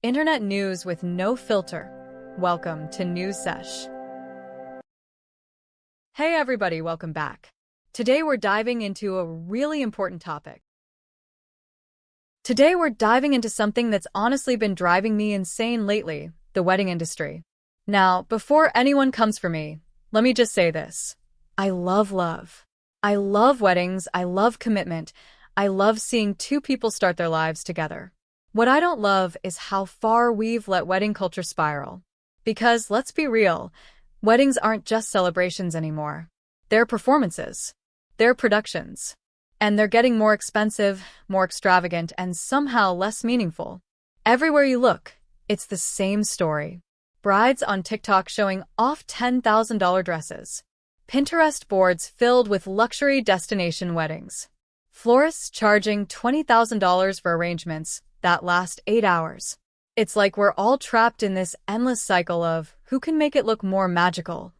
Internet news with no filter. Welcome to News Sesh. Hey everybody, welcome back. Today we're diving into a really important topic. Today we're diving into something that's honestly been driving me insane lately, the wedding industry. Now, before anyone comes for me, let me just say this. I love love. I love weddings, I love commitment, I love seeing two people start their lives together. What I don't love is how far we've let wedding culture spiral. Because, let's be real, weddings aren't just celebrations anymore. They're performances. They're productions. And they're getting more expensive, more extravagant, and somehow less meaningful. Everywhere you look, it's the same story. Brides on TikTok showing off $10,000 dresses. Pinterest boards filled with luxury destination weddings. Florists charging $20,000 for arrangements that last 8 hours. It's like we're all trapped in this endless cycle of who can make it look more magical,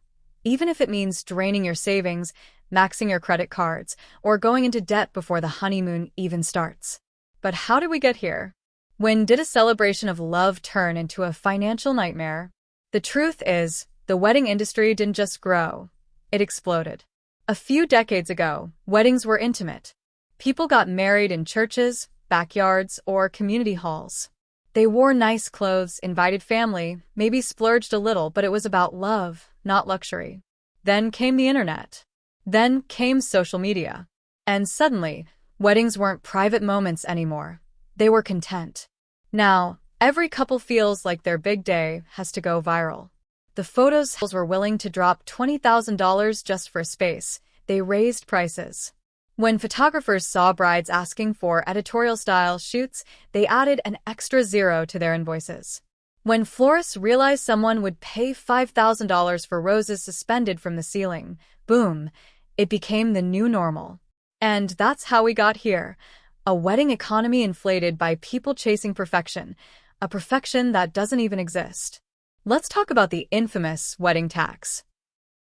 even if it means draining your savings, maxing your credit cards, or going into debt before the honeymoon even starts. But how did we get here? When did a celebration of love turn into a financial nightmare? The truth is, the wedding industry didn't just grow, it exploded. A few decades ago, weddings were intimate. People got married in churches, backyards, or community halls. They wore nice clothes, invited family, maybe splurged a little, but it was about love, not luxury. Then came the internet. Then came social media. And suddenly, weddings weren't private moments anymore. They were content. Now, every couple feels like their big day has to go viral. The photos were willing to drop $20,000 just for space. They raised prices. When photographers saw brides asking for editorial-style shoots, they added an extra zero to their invoices. When florists realized someone would pay $5,000 for roses suspended from the ceiling, boom, it became the new normal. And that's how we got here. A wedding economy inflated by people chasing perfection, a perfection that doesn't even exist. Let's talk about the infamous wedding tax.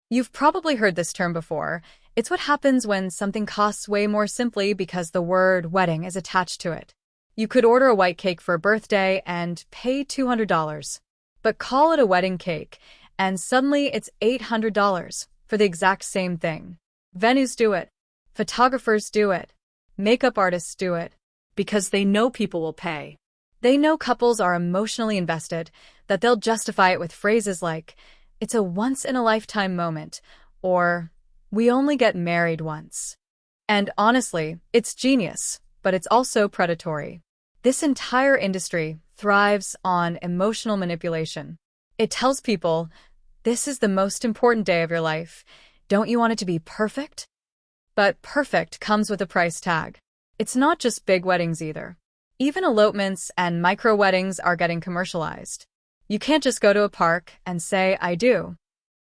You've probably heard this term before. It's what happens when something costs way more simply because the word wedding is attached to it. You could order a white cake for a birthday and pay $200. But call it a wedding cake, and suddenly it's $800 for the exact same thing. Venues do it. Photographers do it. Makeup artists do it. Because they know people will pay. They know couples are emotionally invested, that they'll justify it with phrases like, "It's a once-in-a-lifetime moment," or "We only get married once." And honestly, it's genius, but it's also predatory. This entire industry thrives on emotional manipulation. It tells people, this is the most important day of your life. Don't you want it to be perfect? But perfect comes with a price tag. It's not just big weddings either. Even elopements and micro-weddings are getting commercialized. You can't just go to a park and say, "I do."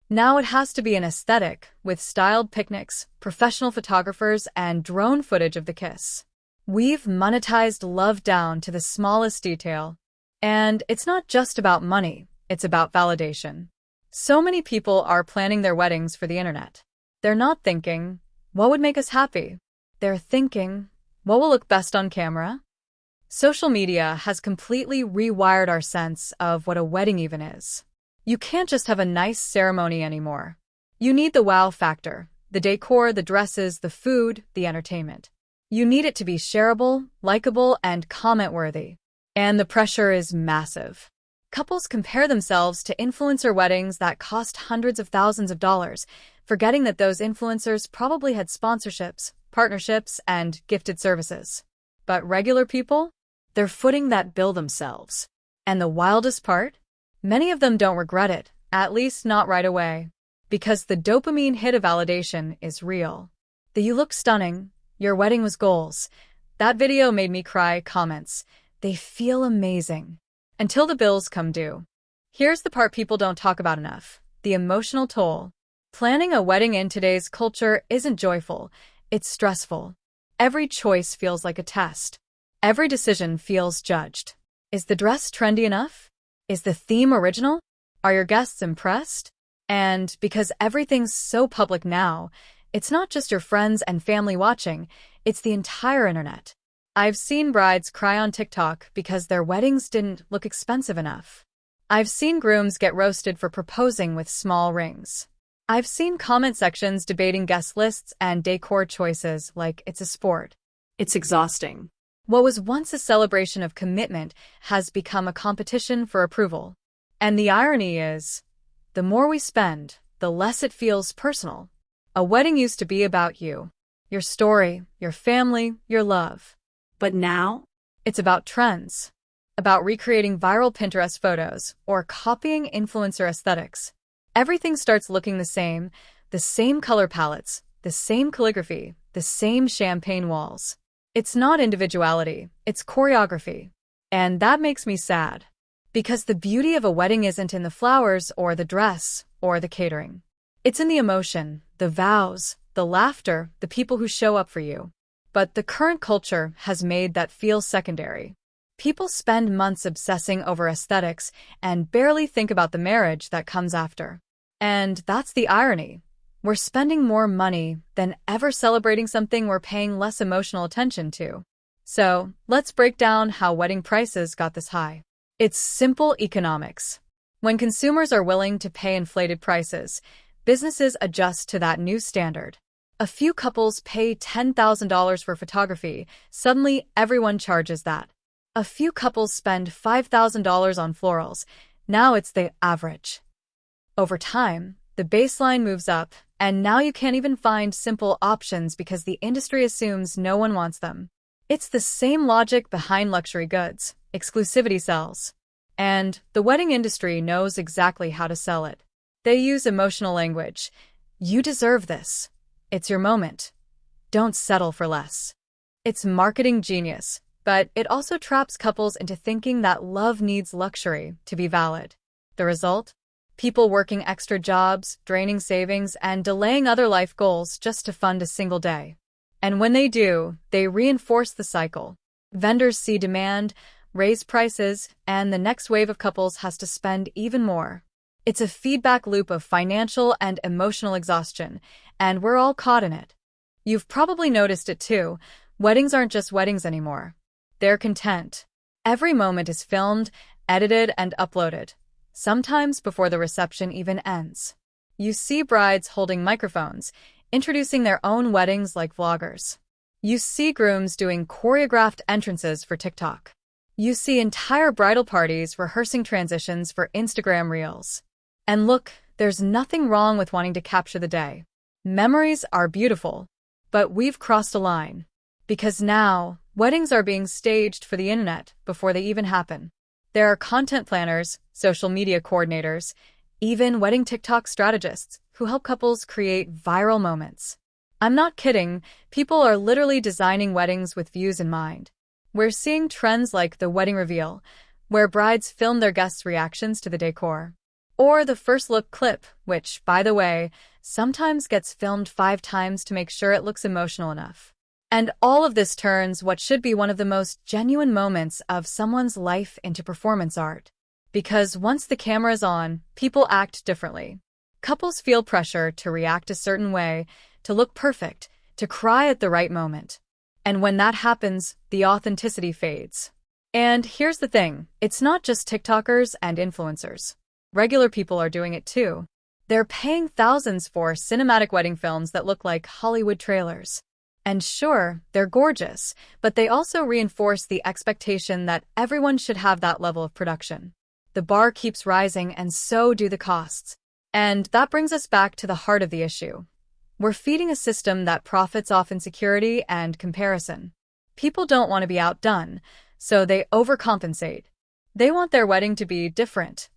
Now it has to be an aesthetic, with styled picnics, professional photographers, and drone footage of the kiss. We've monetized love down to the smallest detail. And it's not just about money, it's about validation. So many people are planning their weddings for the internet. They're not thinking, what would make us happy? They're thinking, what will look best on camera? Social media has completely rewired our sense of what a wedding even is. You can't just have a nice ceremony anymore. You need the wow factor, the decor, the dresses, the food, the entertainment. You need it to be shareable, likable, and comment-worthy. And the pressure is massive. Couples compare themselves to influencer weddings that cost hundreds of thousands of dollars, forgetting that those influencers probably had sponsorships, partnerships, and gifted services. But regular people? They're footing that bill themselves. And the wildest part? Many of them don't regret it, at least not right away. Because the dopamine hit of validation is real. The "you look stunning," "your wedding was goals," "that video made me cry" comments, they feel amazing. Until the bills come due. Here's the part people don't talk about enough, the emotional toll. Planning a wedding in today's culture isn't joyful, it's stressful. Every choice feels like a test. Every decision feels judged. Is the dress trendy enough? Is the theme original? Are your guests impressed? And because everything's so public now, it's not just your friends and family watching, it's the entire internet. I've seen brides cry on TikTok because their weddings didn't look expensive enough. I've seen grooms get roasted for proposing with small rings. I've seen comment sections debating guest lists and decor choices like it's a sport. It's exhausting. What was once a celebration of commitment has become a competition for approval. And the irony is, the more we spend, the less it feels personal. A wedding used to be about you, your story, your family, your love. But now, it's about trends, about recreating viral Pinterest photos or copying influencer aesthetics. Everything starts looking the same color palettes, the same calligraphy, the same champagne walls. It's not individuality, it's choreography. And that makes me sad. Because the beauty of a wedding isn't in the flowers or the dress or the catering. It's in the emotion, the vows, the laughter, the people who show up for you. But the current culture has made that feel secondary. People spend months obsessing over aesthetics and barely think about the marriage that comes after. And that's the irony. We're spending more money than ever celebrating something we're paying less emotional attention to. So, let's break down how wedding prices got this high. It's simple economics. When consumers are willing to pay inflated prices, businesses adjust to that new standard. A few couples pay $10,000 for photography, suddenly everyone charges that. A few couples spend $5,000 on florals, now it's the average. Over time, the baseline moves up, and now you can't even find simple options because the industry assumes no one wants them. It's the same logic behind luxury goods. Exclusivity sells. And the wedding industry knows exactly how to sell it. They use emotional language. You deserve this. It's your moment. Don't settle for less. It's marketing genius, but it also traps couples into thinking that love needs luxury to be valid. The result? People working extra jobs, draining savings, and delaying other life goals just to fund a single day. And when they do, they reinforce the cycle. Vendors see demand, raise prices, and the next wave of couples has to spend even more. It's a feedback loop of financial and emotional exhaustion, and we're all caught in it. You've probably noticed it too. Weddings aren't just weddings anymore. They're content. Every moment is filmed, edited, and uploaded, sometimes before the reception even ends. You see brides holding microphones, introducing their own weddings like vloggers. You see grooms doing choreographed entrances for TikTok. You see entire bridal parties rehearsing transitions for Instagram Reels. And look, there's nothing wrong with wanting to capture the day. Memories are beautiful, but we've crossed a line. Because now, weddings are being staged for the internet before they even happen. There are content planners, social media coordinators, even wedding TikTok strategists who help couples create viral moments. I'm not kidding, people are literally designing weddings with views in mind. We're seeing trends like the wedding reveal, where brides film their guests' reactions to the decor. Or the first look clip, which, by the way, sometimes gets filmed 5 times to make sure it looks emotional enough. And all of this turns what should be one of the most genuine moments of someone's life into performance art. Because once the camera's on, people act differently. Couples feel pressure to react a certain way, to look perfect, to cry at the right moment. And when that happens, the authenticity fades. And here's the thing, it's not just TikTokers and influencers. Regular people are doing it too. They're paying thousands for cinematic wedding films that look like Hollywood trailers. And sure, they're gorgeous, but they also reinforce the expectation that everyone should have that level of production. The bar keeps rising, and so do the costs. And that brings us back to the heart of the issue. We're feeding a system that profits off insecurity and comparison. People don't want to be outdone, so they overcompensate. They want their wedding to be different,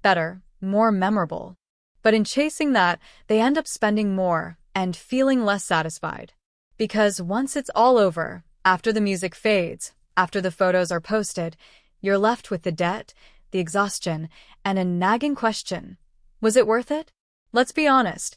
better, more memorable. But in chasing that, they end up spending more and feeling less satisfied. Because once it's all over, after the music fades, after the photos are posted, you're left with the debt, the exhaustion, and a nagging question. Was it worth it? Let's be honest.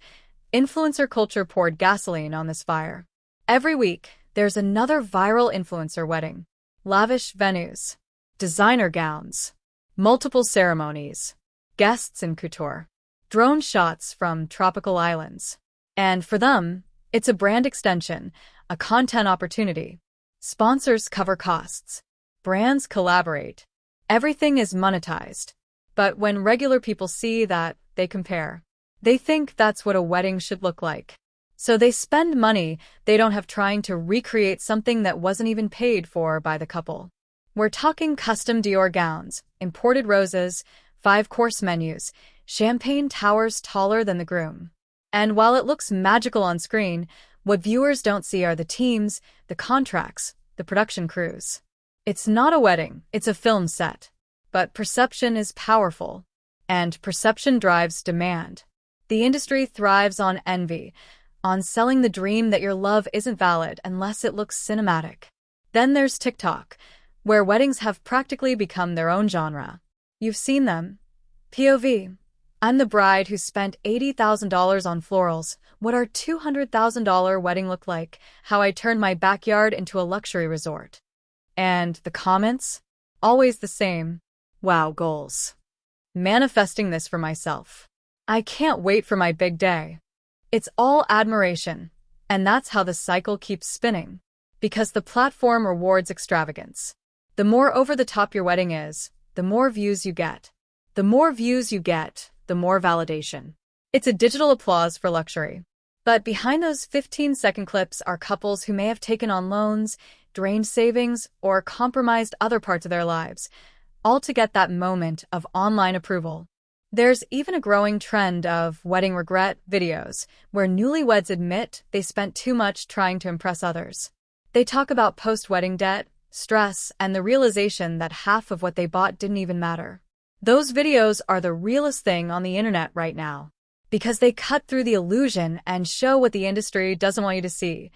Influencer culture poured gasoline on this fire. Every week, there's another viral influencer wedding. Lavish venues, designer gowns, multiple ceremonies, guests in couture, drone shots from tropical islands. And for them, it's a brand extension, a content opportunity. Sponsors cover costs. Brands collaborate. Everything is monetized. But when regular people see that, they compare. They think that's what a wedding should look like. So they spend money they don't have trying to recreate something that wasn't even paid for by the couple. We're talking custom Dior gowns, imported roses, 5-course menus, champagne towers taller than the groom. And while it looks magical on screen, what viewers don't see are the teams, the contracts, the production crews. It's not a wedding, it's a film set. But perception is powerful, and perception drives demand. The industry thrives on envy, on selling the dream that your love isn't valid unless it looks cinematic. Then there's TikTok, where weddings have practically become their own genre. You've seen them. POV. I'm the bride who spent $80,000 on florals. What our $200,000 wedding looked like. How I turned my backyard into a luxury resort. And the comments? Always the same. Wow, goals. Manifesting this for myself. I can't wait for my big day. It's all admiration. And that's how the cycle keeps spinning. Because the platform rewards extravagance. The more over the top your wedding is, the more views you get. The more views you get, the more validation. It's a digital applause for luxury. But behind those 15-second clips are couples who may have taken on loans, drained savings, or compromised other parts of their lives, all to get that moment of online approval. There's even a growing trend of wedding regret videos, where newlyweds admit they spent too much trying to impress others. They talk about post-wedding debt, stress, and the realization that half of what they bought didn't even matter. Those videos are the realest thing on the internet right now, because they cut through the illusion and show what the industry doesn't want you to see,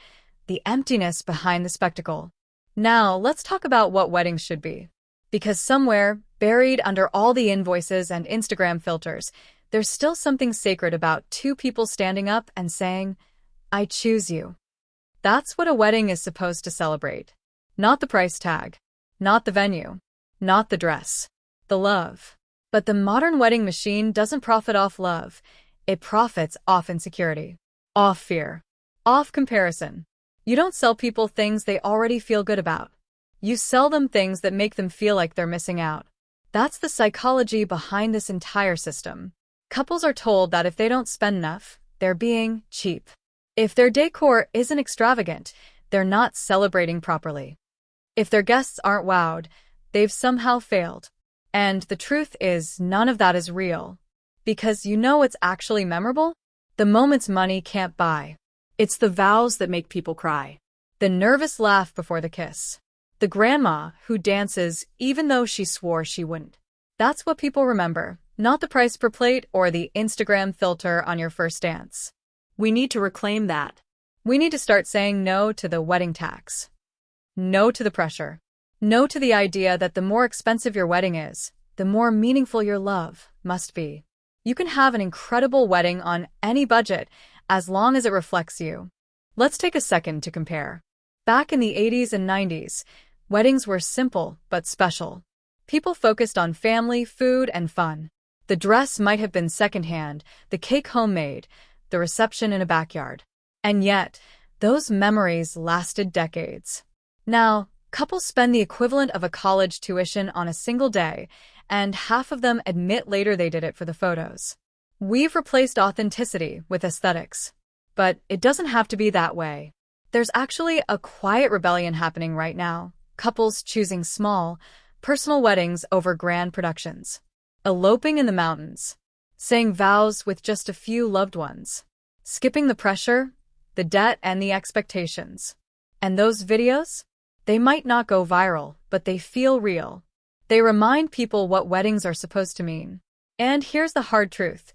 the emptiness behind the spectacle. Now, let's talk about what weddings should be. Because somewhere, buried under all the invoices and Instagram filters, there's still something sacred about two people standing up and saying, "I choose you." That's what a wedding is supposed to celebrate. Not the price tag, not the venue, not the dress, the love. But the modern wedding machine doesn't profit off love. It profits off insecurity, off fear, off comparison. You don't sell people things they already feel good about. You sell them things that make them feel like they're missing out. That's the psychology behind this entire system. Couples are told that if they don't spend enough, they're being cheap. If their decor isn't extravagant, they're not celebrating properly. If their guests aren't wowed, they've somehow failed. And the truth is, none of that is real. Because you know what's actually memorable? The moments money can't buy. It's the vows that make people cry. The nervous laugh before the kiss. The grandma who dances even though she swore she wouldn't. That's what people remember, not the price per plate or the Instagram filter on your first dance. We need to reclaim that. We need to start saying no to the wedding tax. No to the pressure. No to the idea that the more expensive your wedding is, the more meaningful your love must be. You can have an incredible wedding on any budget as long as it reflects you. Let's take a second to compare. Back in the 80s and 90s, weddings were simple but special. People focused on family, food, and fun. The dress might have been secondhand, the cake homemade, the reception in a backyard. And yet, those memories lasted decades. Now, couples spend the equivalent of a college tuition on a single day, and half of them admit later they did it for the photos. We've replaced authenticity with aesthetics. But it doesn't have to be that way. There's actually a quiet rebellion happening right now. Couples choosing small, personal weddings over grand productions. Eloping in the mountains. Saying vows with just a few loved ones. Skipping the pressure, the debt, and the expectations. And those videos? They might not go viral, but they feel real. They remind people what weddings are supposed to mean. And here's the hard truth.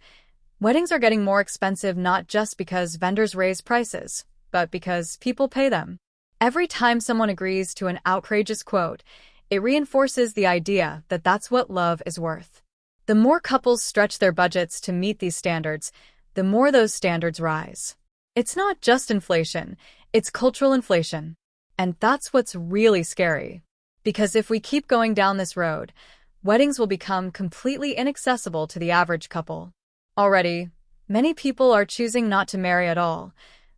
Weddings are getting more expensive not just because vendors raise prices, but because people pay them. Every time someone agrees to an outrageous quote, it reinforces the idea that that's what love is worth. The more couples stretch their budgets to meet these standards, the more those standards rise. It's not just inflation, it's cultural inflation. And that's what's really scary. Because if we keep going down this road, weddings will become completely inaccessible to the average couple. Already, many people are choosing not to marry at all,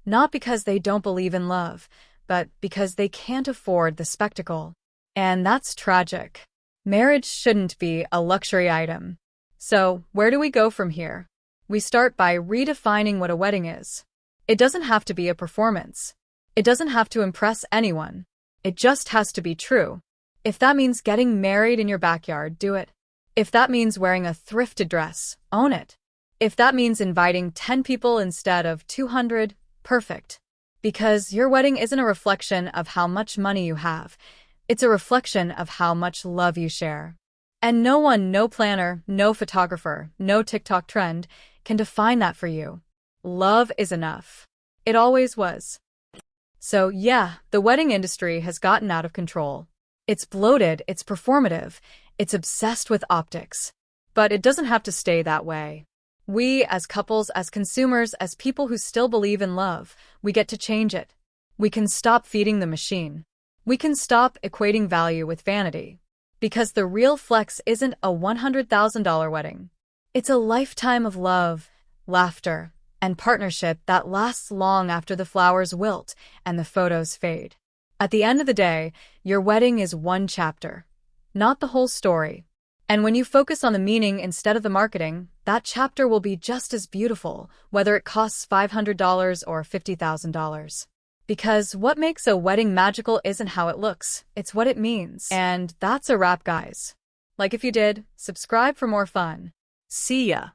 not because they don't believe in love, but because they can't afford the spectacle. And that's tragic. Marriage shouldn't be a luxury item. So, where do we go from here? We start by redefining what a wedding is. It doesn't have to be a performance. It doesn't have to impress anyone. It just has to be true. If that means getting married in your backyard, do it. If that means wearing a thrifted dress, own it. If that means inviting 10 people instead of 200, perfect. Because your wedding isn't a reflection of how much money you have. It's a reflection of how much love you share. And no one, no planner, no photographer, no TikTok trend can define that for you. Love is enough. It always was. So yeah, the wedding industry has gotten out of control. It's bloated, it's performative, it's obsessed with optics. But it doesn't have to stay that way. We, as couples, as consumers, as people who still believe in love, we get to change it. We can stop feeding the machine. We can stop equating value with vanity. Because the real flex isn't a $100,000 wedding. It's a lifetime of love, laughter, and partnership that lasts long after the flowers wilt and the photos fade. At the end of the day, your wedding is one chapter, not the whole story. And when you focus on the meaning instead of the marketing, that chapter will be just as beautiful, whether it costs $500 or $50,000. Because what makes a wedding magical isn't how it looks, it's what it means. And that's a wrap, guys. Like if you did, subscribe for more fun. See ya.